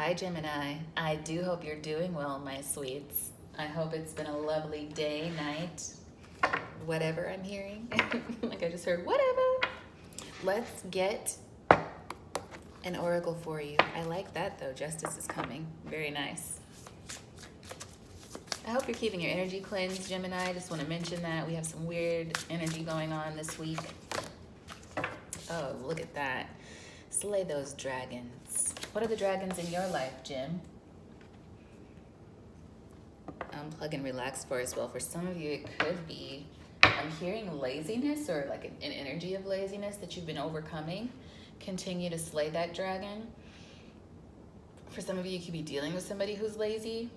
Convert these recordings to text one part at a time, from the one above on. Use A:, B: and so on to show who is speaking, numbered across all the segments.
A: Hi, Gemini. I do hope you're doing well, my sweets. I hope it's been a lovely day, night, whatever I'm hearing. Like I just heard, whatever. Let's get an oracle for you. I like that, though. Justice is coming. Very nice. I hope you're keeping your energy cleansed, Gemini. I just want to mention that. We have some weird energy going on this week. Oh, look at that. Slay those dragons. What are the dragons in your life, Jim? Unplug and relax for as well. For some of you, it could be, I'm hearing laziness or like an energy of laziness that you've been overcoming. Continue to slay that dragon. For some of you, you could be dealing with somebody who's lazy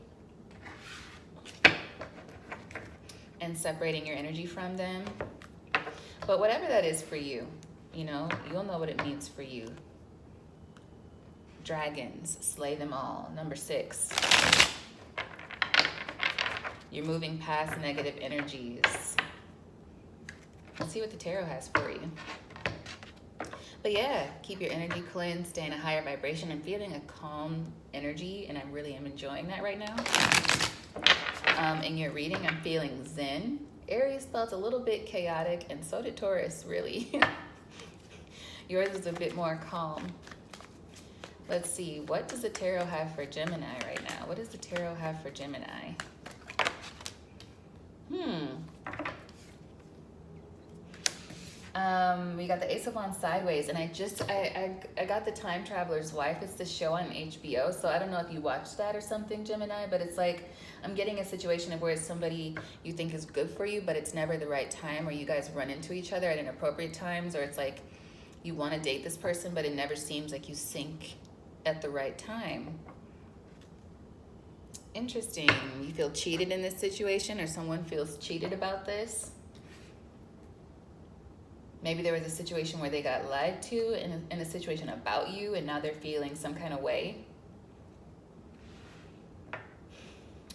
A: and separating your energy from them. But whatever that is for you, you know, you'll know what it means for you. Dragons, slay them all. Number 6. You're moving past negative energies. Let's see what the tarot has for you. But yeah, keep your energy cleansed, stay in a higher vibration. I'm feeling a calm energy, and I really am enjoying that right now. In your reading, I'm feeling zen. Aries felt a little bit chaotic, and so did Taurus, really. Yours is a bit more calm. Let's see, what does the tarot have for Gemini right now? What does the tarot have for Gemini? We got the Ace of Wands sideways, and I got the Time Traveler's Wife. It's the show on HBO, so I don't know if you watched that or something, Gemini, but it's like, I'm getting a situation of where it's somebody you think is good for you, but it's never the right time, or you guys run into each other at inappropriate times, or it's like you want to date this person, but it never seems like you sync at the right time. Interesting. You feel cheated in this situation, or someone feels cheated about this. Maybe there was a situation where they got lied to in a situation about you, and now they're feeling some kind of way.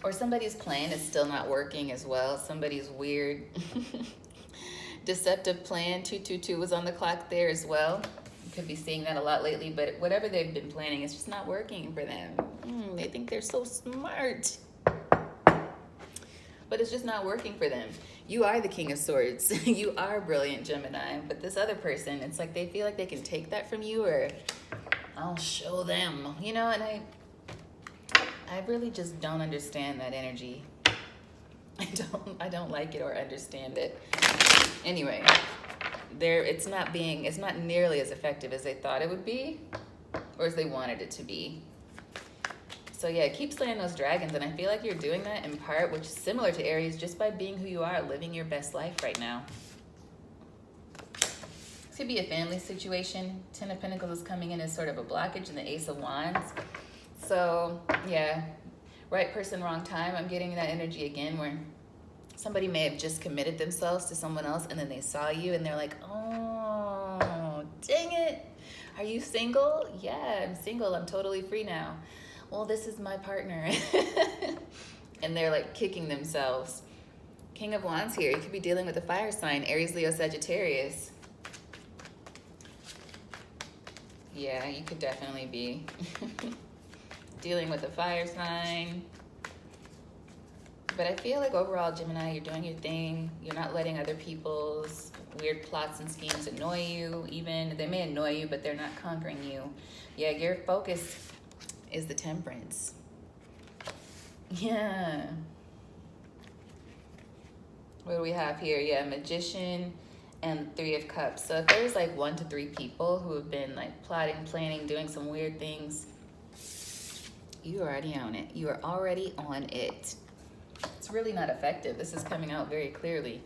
A: Or somebody's plan is still not working as well. Somebody's weird deceptive plan. 222 was on the clock there as well. You could be seeing that a lot lately, but whatever they've been planning, it's just not working for them. They think they're so smart, but it's just not working for them. You are the King of Swords. You are brilliant, Gemini. But this other person, it's like they feel like they can take that from you, or I'll show them, you know, and I really just don't understand that energy. I don't like it or understand it. Anyway, it's not nearly as effective as they thought it would be, or as they wanted it to be. So yeah, keep slaying those dragons, and I feel like you're doing that in part, which is similar to Aries, just by being who you are, living your best life right now. This could be a family situation. 10 of Pentacles is coming in as sort of a blockage, and the Ace of Wands. So yeah, right person, wrong time. I'm getting that energy again where somebody may have just committed themselves to someone else, and then they saw you and they're like, oh, dang it. Are you single? Yeah, I'm single. I'm totally free now. Well, this is my partner. And they're like kicking themselves. King of Wands here. You could be dealing with a fire sign, Aries, Leo, Sagittarius. Yeah, you could definitely be dealing with a fire sign. But I feel like overall, Gemini, you're doing your thing. You're not letting other people's weird plots and schemes annoy you. Even they may annoy you, but they're not conquering you. Yeah, your focus is the Temperance. Yeah. What do we have here? Yeah, Magician and 3 of Cups. So if there's like 1 to 3 people who have been like plotting, planning, doing some weird things, you already own it. You are already on it. It's really not effective. This is coming out very clearly.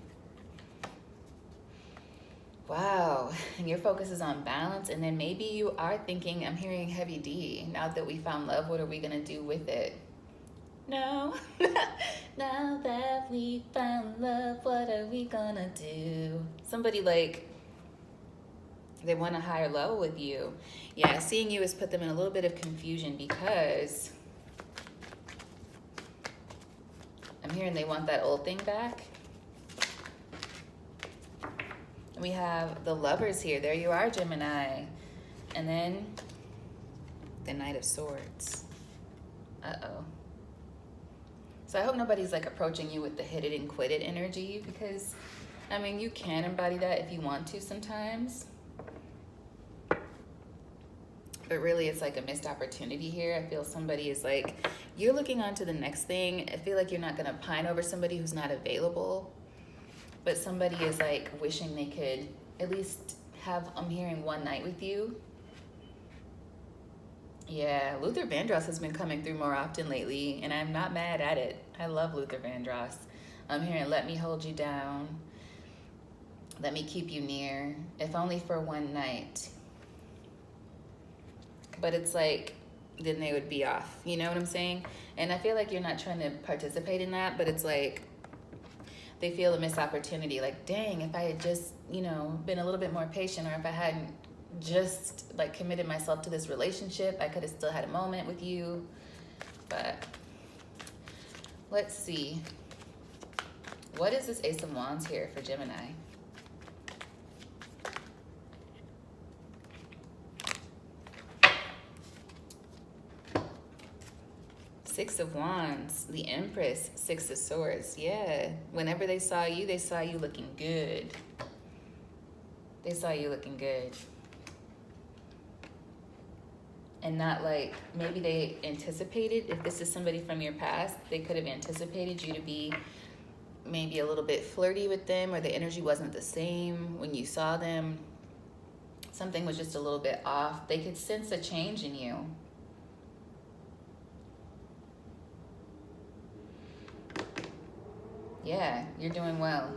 A: Wow, and your focus is on balance, and then maybe you are thinking, I'm hearing heavy D. Now that we found love, what are we gonna do with it? No, now that we found love, what are we gonna do? Somebody like, they want a higher level with you. Yeah, seeing you has put them in a little bit of confusion because I'm hearing they want that old thing back. We have the Lovers here. There you are, Gemini. And then the Knight of Swords. Uh-oh. So I hope nobody's like approaching you with the hit it and quit it energy, because I mean, you can embody that if you want to sometimes. But really, it's like a missed opportunity here. I feel somebody is like, you're looking on to the next thing. I feel like you're not going to pine over somebody who's not available. But somebody is like wishing they could at least have, I'm hearing, one night with you. Yeah, Luther Vandross has been coming through more often lately, and I'm not mad at it. I love Luther Vandross. I'm hearing, let me hold you down. Let me keep you near, if only for one night. But it's like, then they would be off. You know what I'm saying? And I feel like you're not trying to participate in that, but it's like, they feel a missed opportunity. Like, dang, if I had just, you know, been a little bit more patient, or if I hadn't just like committed myself to this relationship, I could have still had a moment with you. But let's see. What is this Ace of Wands here for Gemini? Six of Wands, the Empress, Six of Swords. Yeah, whenever they saw you looking good. They saw you looking good. And not like, maybe they anticipated, if this is somebody from your past, they could have anticipated you to be maybe a little bit flirty with them, or the energy wasn't the same when you saw them. Something was just a little bit off. They could sense a change in you. Yeah, you're doing well.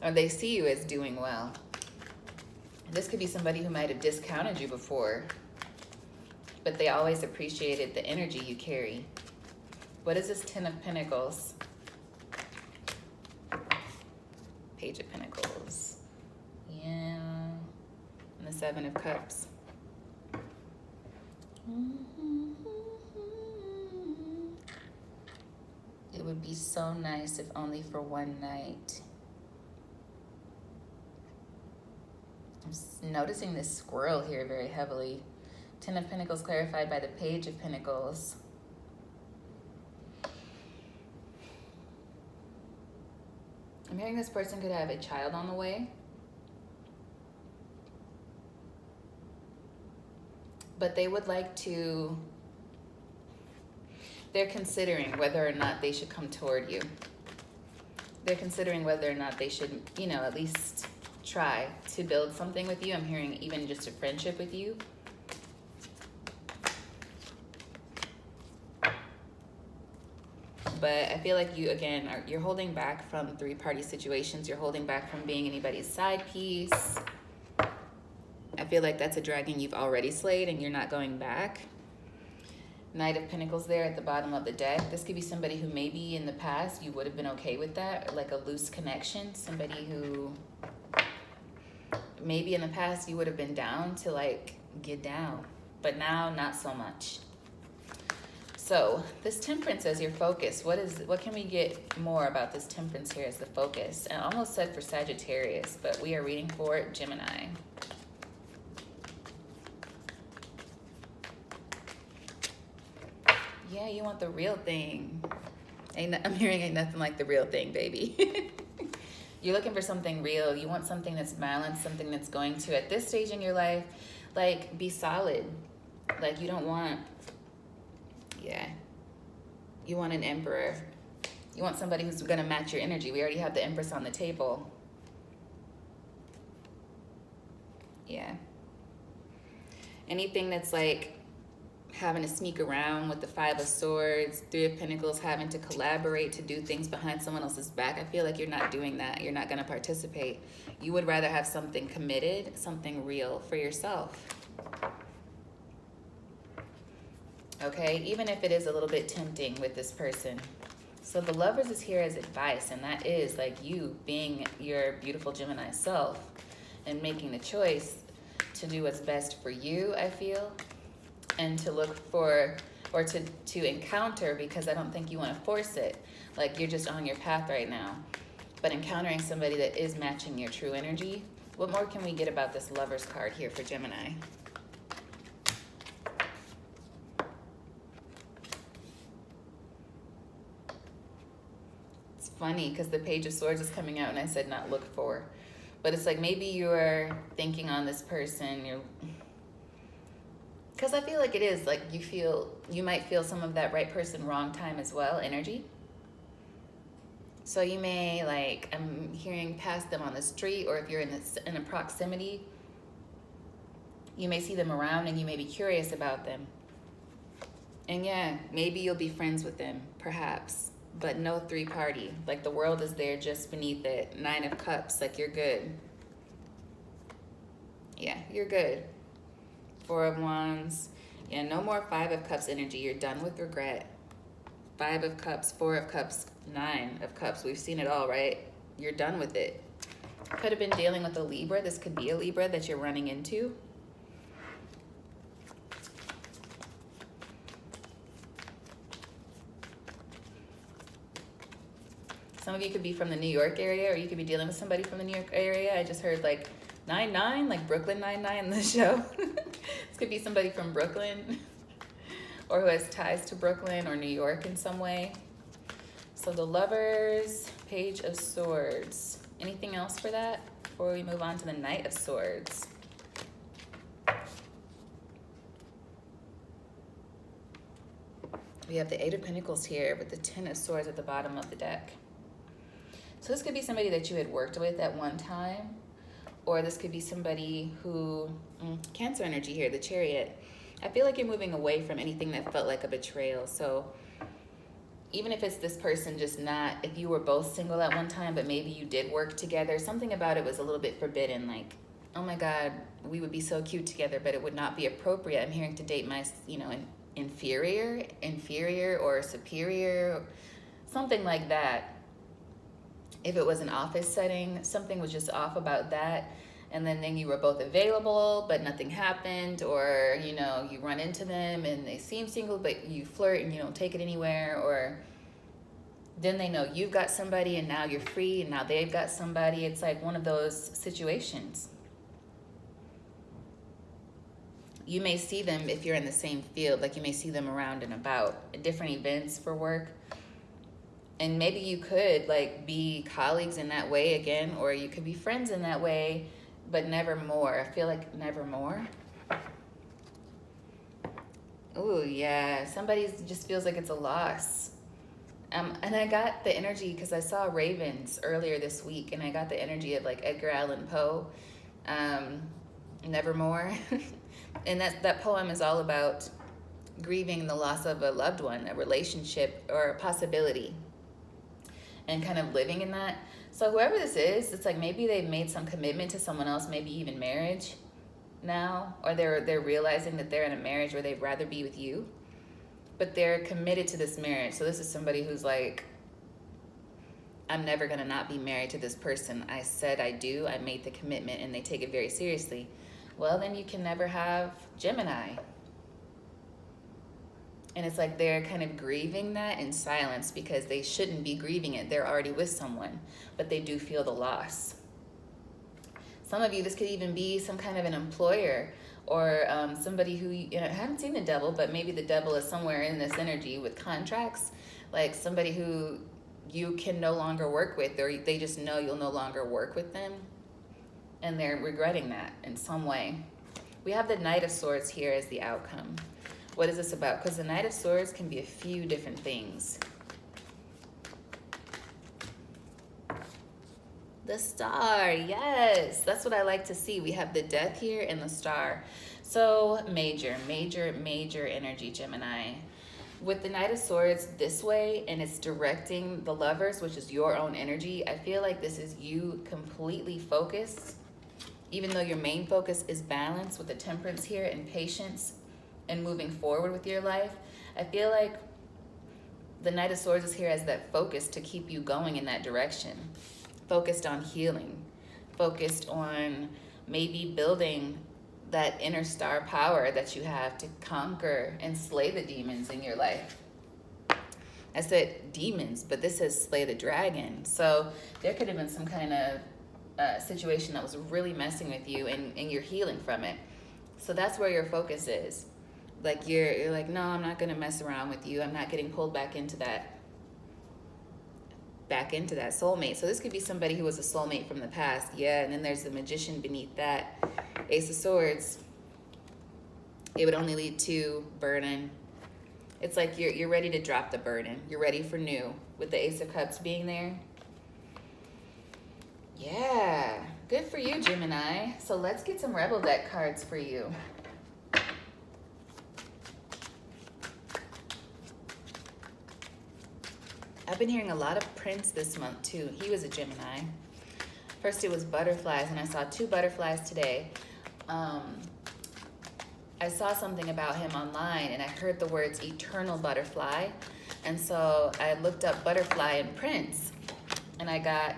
A: Or they see you as doing well. This could be somebody who might have discounted you before, but they always appreciated the energy you carry. What is this Ten of Pentacles? Page of Pentacles. Yeah. And the Seven of Cups. It would be so nice if only for one night. I'm noticing this squirrel here very heavily. Ten of Pentacles clarified by the Page of Pentacles. I'm hearing this person could have a child on the way. But they would like to, they're considering whether or not they should come toward you. They're considering whether or not they should, you know, at least try to build something with you. I'm hearing even just a friendship with you. But I feel like you, again, you're holding back from three-party situations. You're holding back from being anybody's side piece. I feel like that's a dragon you've already slayed and you're not going back. Knight of Pentacles there at the bottom of the deck. This could be somebody who maybe in the past you would have been okay with that, like a loose connection. Somebody who maybe in the past you would have been down to like get down, but now not so much. So this Temperance as your focus, what can we get more about this Temperance here as the focus? And I almost said for Sagittarius, but we are reading for Gemini. Yeah, you want the real thing. I'm hearing ain't nothing like the real thing, baby. You're looking for something real. You want something that's balanced, something that's going to, at this stage in your life, like, be solid. Like, you don't want, yeah. You want an Emperor. You want somebody who's going to match your energy. We already have the Empress on the table. Yeah. Anything that's like having to sneak around with the Five of Swords, Three of Pentacles, having to collaborate to do things behind someone else's back. I feel like you're not doing that. You're not going to participate. You would rather have something committed, something real for yourself. Okay, even if it is a little bit tempting with this person. So the Lovers is here as advice, and that is like you being your beautiful Gemini self and making the choice to do what's best for you, I feel, and to look for, or to encounter, because I don't think you want to force it. Like, you're just on your path right now. But encountering somebody that is matching your true energy. What more can we get about this Lovers card here for Gemini? funny because the Page of Swords is coming out and I said not look for. But it's like maybe you're thinking on this person, because I feel like it is like you might feel some of that right person, wrong time as well, energy. So you may, like, I'm hearing past them on the street, or if you're in a proximity, you may see them around and you may be curious about them. And yeah, maybe you'll be friends with them, perhaps, but no 3-party. Like the world is there just beneath it. 9 of Cups, like you're good. Yeah, you're good. 4 of Wands. Yeah, no more 5 of Cups energy. You're done with regret. 5 of Cups, 4 of Cups, 9 of Cups. We've seen it all, right? You're done with it. Could have been dealing with a Libra. This could be a Libra that you're running into. Some of you could be from the New York area, or you could be dealing with somebody from the New York area. I just heard like 9-9, like Brooklyn 9-9 in the show. This could be somebody from Brooklyn or who has ties to Brooklyn or New York in some way. So the Lovers, Page of Swords. Anything else for that before we move on to the Knight of Swords? We have the 8 of Pentacles here with the 10 of Swords at the bottom of the deck. So this could be somebody that you had worked with at one time, or this could be somebody who, Cancer energy here, the Chariot. I feel like you're moving away from anything that felt like a betrayal. So even if it's this person just not, if you were both single at one time, but maybe you did work together, something about it was a little bit forbidden. Like, oh my God, we would be so cute together, but it would not be appropriate. I'm hearing to date my, an inferior or superior, something like that. If it was an office setting, something was just off about that. And then you were both available, but nothing happened, or, you run into them and they seem single, but you flirt and you don't take it anywhere, or then they know you've got somebody and now you're free and now they've got somebody. It's like one of those situations. You may see them if you're in the same field, like you may see them around and about at different events for work. And maybe you could like be colleagues in that way again, or you could be friends in that way, but never more. I feel like never more. Oh yeah, somebody just feels like it's a loss. And I got the energy because I saw Ravens earlier this week, and I got the energy of like Edgar Allan Poe, Nevermore. And that poem is all about grieving the loss of a loved one, a relationship, or a possibility, and kind of living in that. So whoever this is, it's like maybe they've made some commitment to someone else, maybe even marriage now, or they're realizing that they're in a marriage where they'd rather be with you, but they're committed to this marriage. So this is somebody who's like, I'm never gonna not be married to this person. I said I do, I made the commitment, and they take it very seriously. Well, then you can never have Gemini. And it's like they're kind of grieving that in silence because they shouldn't be grieving it. They're already with someone, but they do feel the loss. Some of you, this could even be some kind of an employer, or somebody who, I haven't seen the devil, but maybe the devil is somewhere in this energy with contracts, like somebody who you can no longer work with, or they just know you'll no longer work with them, and they're regretting that in some way. We have the Knight of Swords here as the outcome. What is this about? Because the Knight of Swords can be a few different things. The Star, yes, that's what I like to see. We have the Death here and the Star. So major energy, Gemini. With the Knight of Swords this way, and it's directing the Lovers, which is your own energy, I feel like this is you completely focused, even though your main focus is balance with the Temperance here and patience and moving forward with your life. I feel like the Knight of Swords is here as that focus to keep you going in that direction. Focused on healing, focused on maybe building that inner star power that you have to conquer and slay the demons in your life. I said demons, but this says slay the dragon. So there could have been some kind of situation that was really messing with you, and you're healing from it. So that's where your focus is. Like you're like, no, I'm not gonna mess around with you. I'm not getting pulled back into that back into that soulmate. So this could be somebody who was a soulmate from the past. Yeah, and then there's the Magician beneath that. Ace of Swords. It would only lead to burden. It's like you're ready to drop the burden. You're ready for new. With the Ace of Cups being there. Yeah, good for you, Gemini. So let's get some Rebel deck cards for you. I've been hearing a lot of Prince this month too. He was a Gemini. First it was butterflies, and I saw 2 butterflies today. I saw something about him online, and I heard the words eternal butterfly. And so I looked up butterfly and Prince, and I got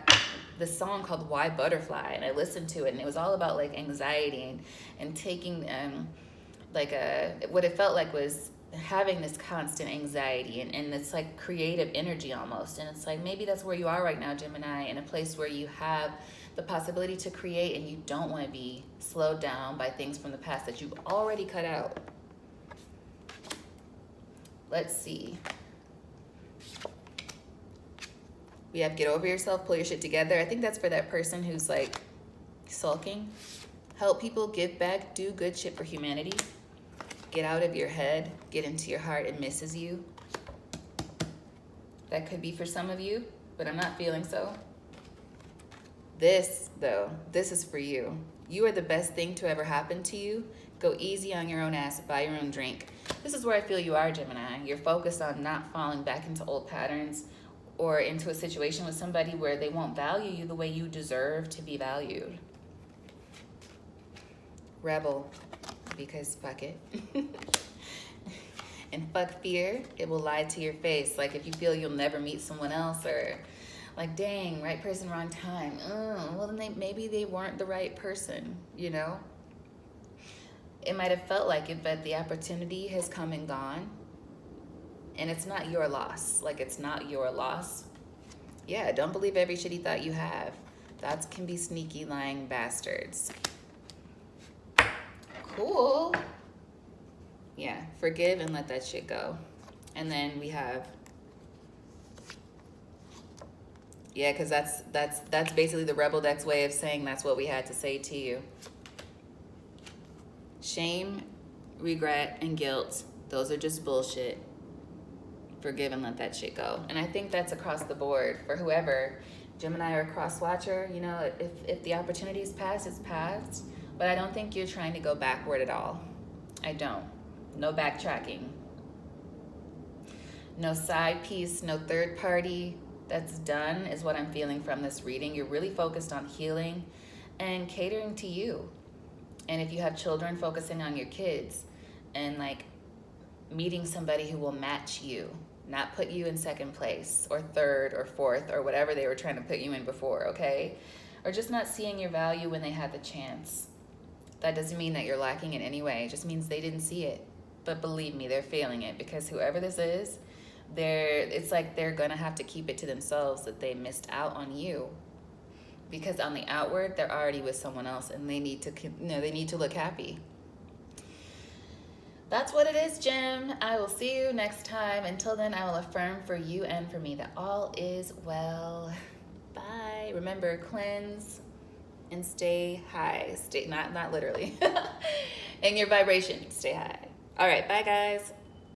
A: this song called Why Butterfly, and I listened to it, and it was all about like anxiety and taking what it felt like was having this constant anxiety and this like creative energy almost. And it's like maybe that's where you are right now, Gemini, in a place where you have the possibility to create and you don't want to be slowed down by things from the past that you've already cut out. Let's see. We have get over yourself, pull your shit together. I think that's for that person who's like sulking. Help people, give back, do good shit for humanity. Get out of your head, get into your heart, it misses you. That could be for some of you, but I'm not feeling so. This, though, this is for you. You are the best thing to ever happen to you. Go easy on your own ass, buy your own drink. This is where I feel you are, Gemini. You're focused on not falling back into old patterns or into a situation with somebody where they won't value you the way you deserve to be valued. Rebel, because fuck it. And fuck fear, it will lie to your face. Like if you feel you'll never meet someone else, or like, dang, right person, wrong time. Well, then maybe they weren't the right person, you know? It might have felt like it, but the opportunity has come and gone. And it's not your loss. Like, it's not your loss. Yeah, don't believe every shit you thought you have. That can be sneaky, lying bastards. Cool. Yeah, forgive and let that shit go. And then we have... Yeah, because that's basically the Rebel deck's way of saying that's what we had to say to you. Shame, regret, and guilt, those are just bullshit. Forgive and let that shit go. And I think that's across the board for whoever, Gemini or cross watcher. You know, if the opportunity's passed, it's passed. But I don't think you're trying to go backward at all. I don't. No backtracking. No side piece, no third party. That's done is what I'm feeling from this reading. You're really focused on healing and catering to you. And if you have children, focusing on your kids and like meeting somebody who will match you, not put you in second place or third or fourth or whatever they were trying to put you in before, okay? Or just not seeing your value when they had the chance. That doesn't mean that you're lacking in any way. It just means they didn't see it. But believe me, they're feeling it, because whoever this is, it's like they're gonna have to keep it to themselves that they missed out on you, because on the outward they're already with someone else and they need to, they need to look happy. That's what it is, Gem. I will see you next time. Until then, I will affirm for you and for me that all is well. Bye. Remember, cleanse and stay high. Stay not literally. And your vibration, stay high. All right, bye guys.